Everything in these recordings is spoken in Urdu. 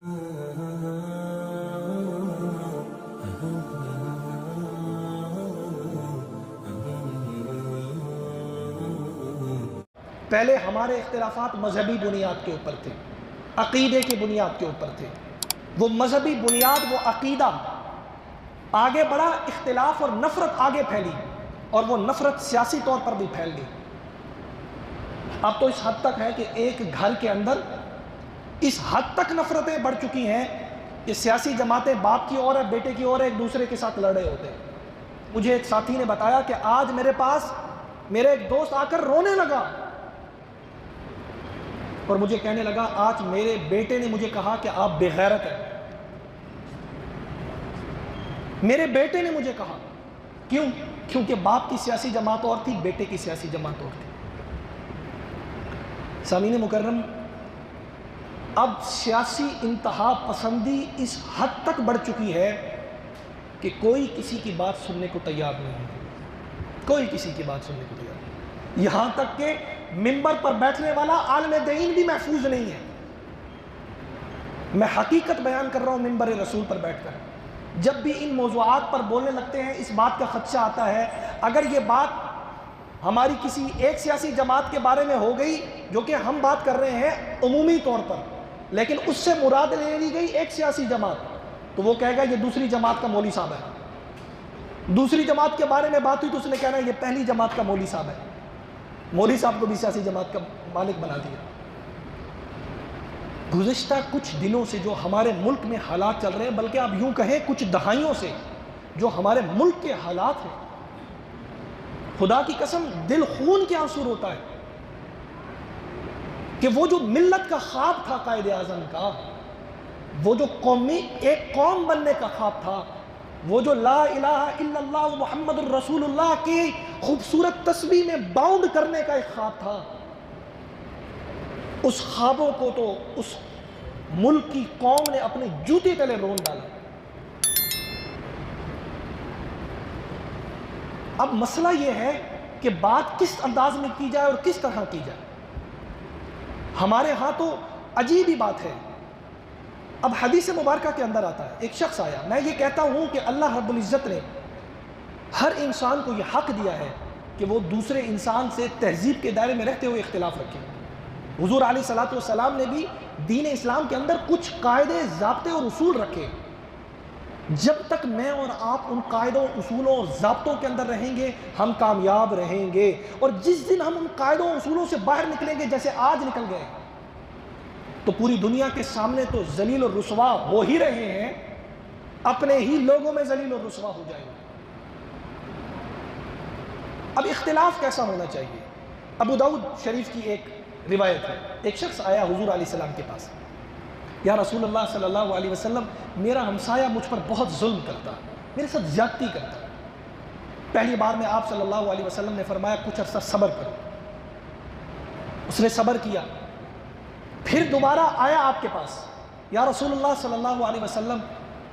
پہلے ہمارے اختلافات مذہبی بنیاد کے اوپر تھے، عقیدے کی بنیاد کے اوپر تھے۔ وہ مذہبی بنیاد، وہ عقیدہ آگے بڑھا، اختلاف اور نفرت آگے پھیلی، اور وہ نفرت سیاسی طور پر بھی پھیل گئی۔ اب تو اس حد تک ہے کہ ایک گھر کے اندر اس حد تک نفرتیں بڑھ چکی ہیں کہ سیاسی جماعتیں باپ کی اور بیٹے کی اور ایک دوسرے کے ساتھ لڑے ہوتے ہیں۔ مجھے ایک ساتھی نے بتایا کہ آج میرے پاس میرے ایک دوست آ کر رونے لگا اور مجھے کہنے لگا آج میرے بیٹے نے مجھے کہا کہ آپ بے غیرت ہیں۔ میرے بیٹے نے مجھے کہا، کیوں؟ کیونکہ باپ کی سیاسی جماعت اور تھی، بیٹے کی سیاسی جماعت اور تھی۔ سامعین مکرم، اب سیاسی انتہا پسندی اس حد تک بڑھ چکی ہے کہ کوئی کسی کی بات سننے کو تیار نہیں ہے، کوئی کسی کی بات سننے کو تیار نہیں، یہاں تک کہ منبر پر بیٹھنے والا عالم دین بھی محفوظ نہیں ہے۔ میں حقیقت بیان کر رہا ہوں منبر رسول پر بیٹھ کر، جب بھی ان موضوعات پر بولنے لگتے ہیں اس بات کا خدشہ آتا ہے اگر یہ بات ہماری کسی ایک سیاسی جماعت کے بارے میں ہو گئی، جو کہ ہم بات کر رہے ہیں عمومی طور پر، لیکن اس سے مراد لے لی گئی ایک سیاسی جماعت، تو وہ کہے گا یہ دوسری جماعت کا مولوی صاحب ہے۔ دوسری جماعت کے بارے میں بات ہوئی تو اس نے کہنا یہ پہلی جماعت کا مولوی صاحب ہے۔ مولوی صاحب کو بھی سیاسی جماعت کا مالک بنا دیا۔ گزشتہ کچھ دنوں سے جو ہمارے ملک میں حالات چل رہے ہیں، بلکہ آپ یوں کہیں کچھ دہائیوں سے جو ہمارے ملک کے حالات ہیں، خدا کی قسم دل خون کے آنسو روتا ہے کہ وہ جو ملت کا خواب تھا قائد اعظم کا، وہ جو ایک قوم بننے کا خواب تھا، وہ جو لا الہ الا اللہ محمد الرسول اللہ کی خوبصورت تسبیح میں باؤنڈ کرنے کا ایک خواب تھا، اس خوابوں کو تو اس ملک کی قوم نے اپنے جوتے تلے رون ڈالا۔ اب مسئلہ یہ ہے کہ بات کس انداز میں کی جائے اور کس طرح کی جائے۔ ہمارے ہاں تو عجیب ہی بات ہے۔ اب حدیث مبارکہ کے اندر آتا ہے، ایک شخص آیا، میں یہ کہتا ہوں کہ اللہ رب العزت نے ہر انسان کو یہ حق دیا ہے کہ وہ دوسرے انسان سے تہذیب کے دائرے میں رہتے ہوئے اختلاف رکھے۔ حضور علیہ الصلوۃ والسلام نے بھی دین اسلام کے اندر کچھ قاعدے، ضابطے اور اصول رکھے۔ جب تک میں اور آپ ان قاعدوں، اصولوں اور ضابطوں کے اندر رہیں گے ہم کامیاب رہیں گے، اور جس دن ہم ان قاعدوں اصولوں سے باہر نکلیں گے جیسے آج نکل گئے تو پوری دنیا کے سامنے تو ذلیل اور رسوا ہو ہی رہے ہیں، اپنے ہی لوگوں میں ذلیل اور رسوا ہو جائیں گے۔ اب اختلاف کیسا ہونا چاہیے؟ ابو داؤد شریف کی ایک روایت ہے، ایک شخص آیا حضور علیہ السلام کے پاس، یا رسول اللہ صلی اللہ علیہ وسلم، میرا ہمسایہ مجھ پر بہت ظلم کرتا، میرے ساتھ زیادتی کرتا۔ پہلی بار میں آپ صلی اللہ علیہ وسلم نے فرمایا کچھ عرصہ صبر کرو۔ اس نے صبر کیا، پھر دوبارہ آیا آپ کے پاس، یا رسول اللہ صلی اللہ علیہ وسلم،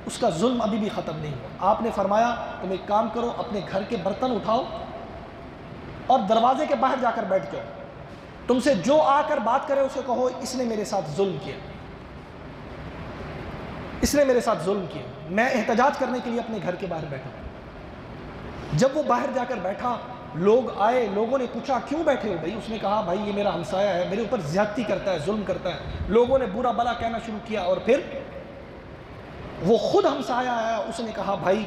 اس کا ظلم ابھی بھی ختم نہیں ہوا۔ آپ نے فرمایا تم ایک کام کرو، اپنے گھر کے برتن اٹھاؤ اور دروازے کے باہر جا کر بیٹھ جاؤ، تم سے جو آ کر بات کرے اسے کہو اس نے میرے ساتھ ظلم کیا، اس نے میرے ساتھ ظلم کیا، میں احتجاج کرنے کے لیے اپنے گھر کے باہر بیٹھا۔ جب وہ باہر جا کر بیٹھا، لوگ آئے، لوگوں نے پوچھا کیوں بیٹھے ہو بھائی؟ اس نے کہا بھائی یہ میرا ہمسایہ ہے، میرے اوپر زیادتی کرتا ہے، ظلم کرتا ہے۔ لوگوں نے برا بھلا کہنا شروع کیا، اور پھر وہ خود ہمسایہ آیا، اس نے کہا بھائی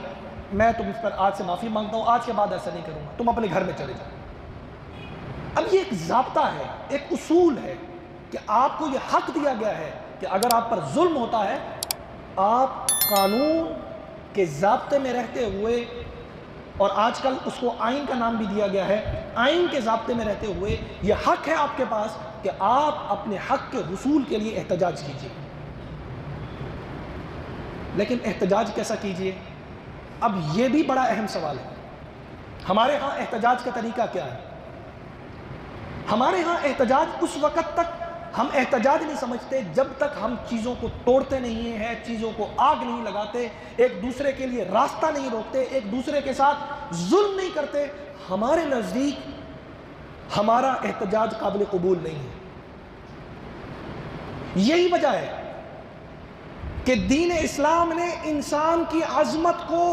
میں تم پر آج سے معافی مانگتا ہوں، آج کے بعد ایسا نہیں کروں گا، تم اپنے گھر میں چلے جاؤ۔ اب یہ ایک ضابطہ ہے، ایک اصول ہے کہ آپ کو یہ حق دیا گیا ہے کہ اگر آپ پر ظلم ہوتا ہے، آپ قانون کے ضابطے میں رہتے ہوئے، اور آج کل اس کو آئین کا نام بھی دیا گیا ہے، آئین کے ضابطے میں رہتے ہوئے یہ حق ہے آپ کے پاس کہ آپ اپنے حق کے حصول کے لیے احتجاج کیجیے۔ لیکن احتجاج کیسا کیجیے؟ اب یہ بھی بڑا اہم سوال ہے۔ ہمارے ہاں احتجاج کا طریقہ کیا ہے؟ ہمارے ہاں احتجاج اس وقت تک ہم احتجاج نہیں سمجھتے جب تک ہم چیزوں کو توڑتے نہیں ہیں، چیزوں کو آگ نہیں لگاتے، ایک دوسرے کے لیے راستہ نہیں روکتے، ایک دوسرے کے ساتھ ظلم نہیں کرتے۔ ہمارے نزدیک ہمارا احتجاج قابل قبول نہیں ہے۔ یہی وجہ ہے کہ دین اسلام نے انسان کی عظمت کو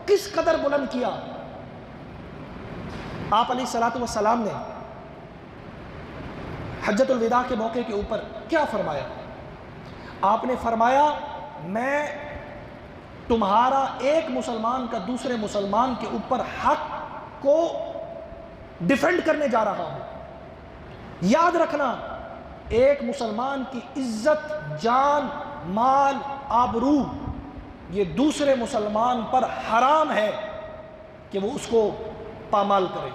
کس قدر بلند کیا۔ آپ علیہ الصلوۃ والسلام نے حجۃ الوداع کے موقع کے اوپر کیا فرمایا؟ آپ نے فرمایا میں تمہارا ایک مسلمان کا دوسرے مسلمان کے اوپر حق کو ڈیفینڈ کرنے جا رہا ہوں۔ یاد رکھنا، ایک مسلمان کی عزت، جان، مال، آبرو یہ دوسرے مسلمان پر حرام ہے کہ وہ اس کو پامال کرے۔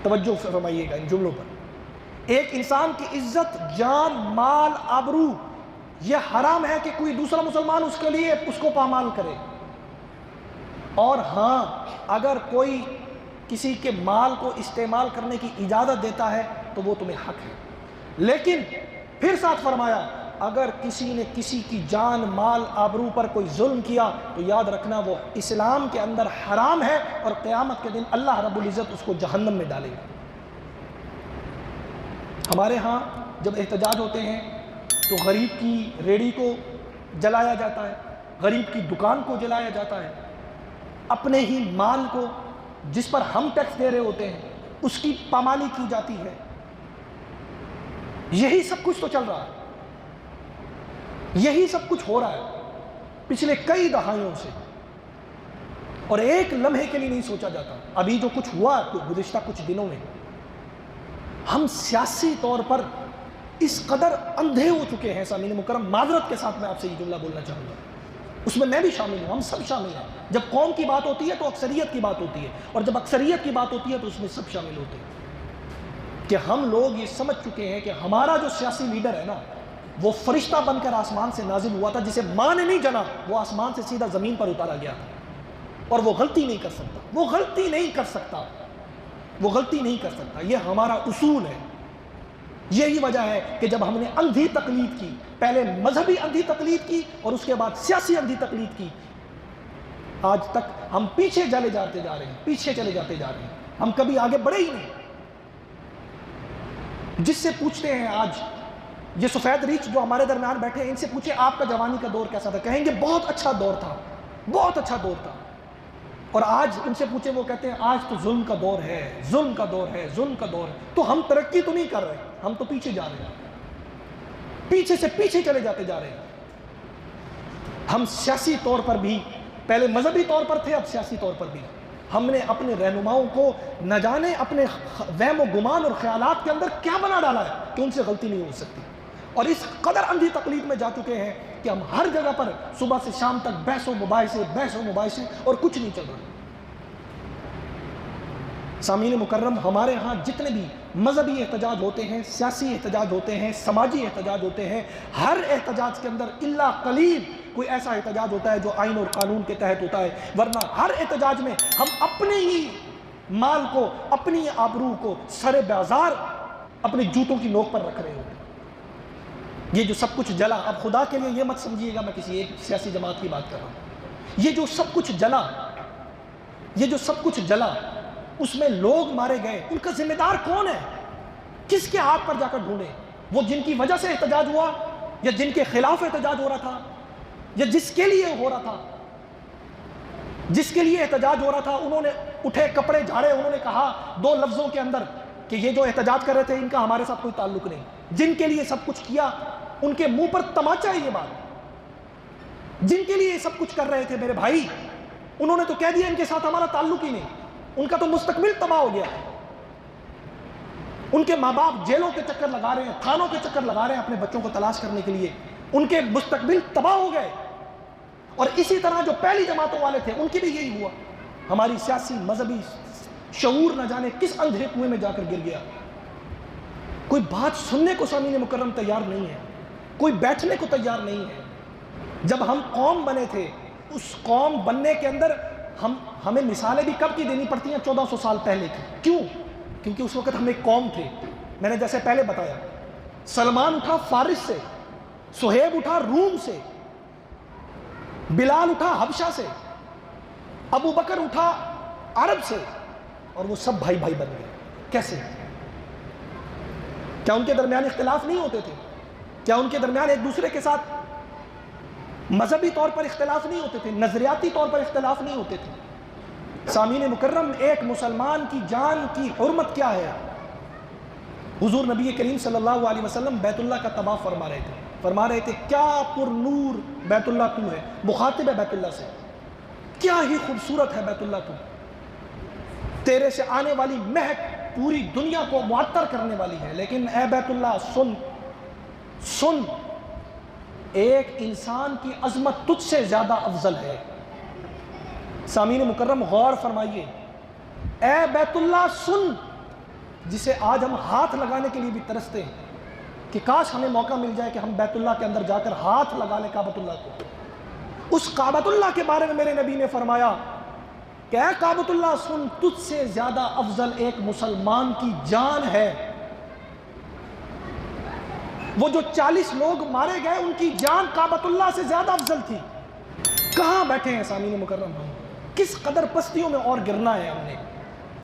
توجہ فرمائیے گا ان جملوں پر۔ ایک انسان کی عزت، جان، مال، آبرو یہ حرام ہے کہ کوئی دوسرا مسلمان اس کے لیے اس کو پامال کرے۔ اور ہاں، اگر کوئی کسی کے مال کو استعمال کرنے کی اجازت دیتا ہے تو وہ تمہیں حق ہے، لیکن پھر ساتھ فرمایا اگر کسی نے کسی کی جان، مال، آبرو پر کوئی ظلم کیا تو یاد رکھنا وہ اسلام کے اندر حرام ہے، اور قیامت کے دن اللہ رب العزت اس کو جہنم میں ڈالے گا۔ ہمارے ہاں جب احتجاج ہوتے ہیں تو غریب کی ریڑھی کو جلایا جاتا ہے، غریب کی دکان کو جلایا جاتا ہے، اپنے ہی مال کو جس پر ہم ٹیکس دے رہے ہوتے ہیں اس کی پامالی کی جاتی ہے۔ یہی سب کچھ تو چل رہا ہے، یہی سب کچھ ہو رہا ہے پچھلے کئی دہائیوں سے، اور ایک لمحے کے لیے نہیں سوچا جاتا۔ ابھی جو کچھ ہوا گزشتہ کچھ دنوں میں، ہم سیاسی طور پر اس قدر اندھے ہو چکے ہیں سامعین مکرم، معذرت کے ساتھ میں آپ سے یہ جملہ بولنا چاہوں گا، اس میں بھی شامل ہوں، ہم سب شامل ہیں۔ جب قوم کی بات ہوتی ہے تو اکثریت کی بات ہوتی ہے، اور جب اکثریت کی بات ہوتی ہے تو اس میں سب شامل ہوتے ہیں، کہ ہم لوگ یہ سمجھ چکے ہیں کہ ہمارا جو سیاسی لیڈر ہے نا وہ فرشتہ بن کر آسمان سے نازل ہوا تھا، جسے ماں نے نہیں جنا، وہ آسمان سے سیدھا زمین پر اتارا گیا تھا، اور وہ غلطی نہیں کر سکتا، وہ غلطی نہیں کر سکتا، وہ غلطی نہیں کر سکتا۔ یہ ہمارا اصول ہے۔ یہی وجہ ہے کہ جب ہم نے اندھی تقلید کی، پہلے مذہبی اندھی تقلید کی اور اس کے بعد سیاسی اندھی تقلید کی، آج تک ہم پیچھے چلے جاتے جا رہے ہیں، پیچھے چلے جاتے جا رہے ہیں، ہم کبھی آگے بڑھے ہی نہیں۔ جس سے پوچھتے ہیں آج یہ سفید ریچھ جو ہمارے درمیان بیٹھے ہیں، ان سے پوچھیں آپ کا جوانی کا دور کیسا تھا، کہیں گے بہت اچھا دور تھا، بہت اچھا دور تھا۔ اور آج ان سے پوچھیں، وہ کہتے ہیں آج تو ظلم کا دور ہے، ظلم کا دور ہے، ظلم کا دور ہے۔ تو ہم ترقی تو نہیں کر رہے، ہم تو پیچھے جا رہے ہیں، پیچھے سے پیچھے چلے جاتے جا رہے ہیں۔ ہم سیاسی طور پر بھی پہلے مذہبی طور پر تھے، اب سیاسی طور پر بھی ہم نے اپنے رہنماؤں کو نہ جانے اپنے وہم و گمان اور خیالات کے اندر کیا بنا ڈالا ہے کہ ان سے غلطی نہیں ہو سکتی، اور اس قدر اندھی تقلید میں جا چکے ہیں کہ ہم ہر جگہ پر صبح سے شام تک بحث و مباحثے اور کچھ نہیں چل رہا۔ سامعین مکرم، ہمارے ہاں جتنے بھی مذہبی احتجاج ہوتے ہیں، سیاسی احتجاج ہوتے ہیں، سماجی احتجاج ہوتے ہیں، ہر احتجاج کے اندر الا قلیل کوئی ایسا احتجاج ہوتا ہے جو آئین اور قانون کے تحت ہوتا ہے، ورنہ ہر احتجاج میں ہم اپنے ہی مال کو، اپنی آبرو کو سر بازار اپنے جوتوں کی نوک پر رکھ رہے ہوتے ہیں۔ یہ جو سب کچھ جلا، اب خدا کے لیے یہ مت سمجھیے گا میں کسی ایک سیاسی جماعت کی بات کر رہا ہوں، یہ جو سب کچھ جلا، یہ جو سب کچھ جلا اس میں لوگ مارے گئے، ان کا ذمہ دار کون ہے؟ کس کے ہاتھ پر جا کر ڈھونڈے؟ وہ جن کی وجہ سے احتجاج ہوا، یا جن کے خلاف احتجاج ہو رہا تھا، یا جس کے لیے ہو رہا تھا، جس کے لیے احتجاج ہو رہا تھا انہوں نے اٹھے کپڑے جھاڑے، انہوں نے کہا دو لفظوں کے اندر کہ یہ جو احتجاج کر رہے تھے ان کا ہمارے ساتھ کوئی تعلق نہیں۔ جن کے لیے سب کچھ کیا ان کے منہ پر تماچا ہے یہ بات، جن کے لیے سب کچھ کر رہے تھے میرے بھائی، انہوں نے تو کہہ دیا ان کے ساتھ ہمارا تعلق ہی نہیں، ان کا تو مستقبل تباہ ہو گیا، ان کے ماں باپ جیلوں کے چکر لگا رہے ہیں، تھانوں کے چکر لگا رہے ہیں اپنے بچوں کو تلاش کرنے کے لیے، ان کے مستقبل تباہ ہو گئے۔ اور اسی طرح جو پہلی جماعتوں والے تھے ان کی بھی یہی ہوا۔ ہماری سیاسی مذہبی شعور نہ جانے کس اندھے کنویں میں جا کر گر گیا۔ کوئی بات سننے کو سامعین مکرم تیار نہیں ہے، کوئی بیٹھنے کو تیار نہیں ہے۔ جب ہم قوم بنے تھے، اس قوم بننے کے اندر ہمیں مثالیں بھی کب کی دینی پڑتی ہیں؟ 1400 سال پہلے کی۔ کیوں؟ کیونکہ اس وقت ہم ایک قوم تھے۔ میں نے جیسے پہلے بتایا، سلمان اٹھا فارس سے، سہیب اٹھا روم سے، بلال اٹھا حبشہ سے، ابو بکر اٹھا عرب سے، اور وہ سب بھائی بھائی بن گئے۔ کیسے؟ کیا ان کے درمیان اختلاف نہیں ہوتے تھے؟ کیا ان کے درمیان ایک دوسرے کے ساتھ مذہبی طور پر اختلاف نہیں ہوتے تھے، نظریاتی طور پر اختلاف نہیں ہوتے تھے۔ سامعین مکرم، ایک مسلمان کی جان کی حرمت کیا ہے؟ حضور نبی کریم صلی اللہ علیہ وسلم بیت اللہ کا طواف فرما رہے تھے کیا پر نور بیت اللہ تو ہے، مخاطب ہے بیت اللہ سے، کیا ہی خوبصورت ہے بیت اللہ تو، تیرے سے آنے والی مہک پوری دنیا کو معطر کرنے والی ہے، لیکن اے بیت اللہ سن، ایک انسان کی عظمت تجھ سے زیادہ افضل ہے۔ سامعین مکرم غور فرمائیے، اے بیت اللہ سن، جسے آج ہم ہاتھ لگانے کے لیے بھی ترستے ہیں کہ کاش ہمیں موقع مل جائے کہ ہم بیت اللہ کے اندر جا کر ہاتھ لگا لیں کعبۃ اللہ کو۔ اس کعبۃ اللہ کے بارے میں میرے نبی نے فرمایا کہ اے کعبۃ اللہ سن، تجھ سے زیادہ افضل ایک مسلمان کی جان ہے۔ وہ جو 40 لوگ مارے گئے ان کی جان کعبۃ اللہ سے زیادہ افضل تھی۔ کہاں بیٹھے ہیں سامعین مکرم، ہم کس قدر پستیوں میں اور گرنا ہے ہم نے۔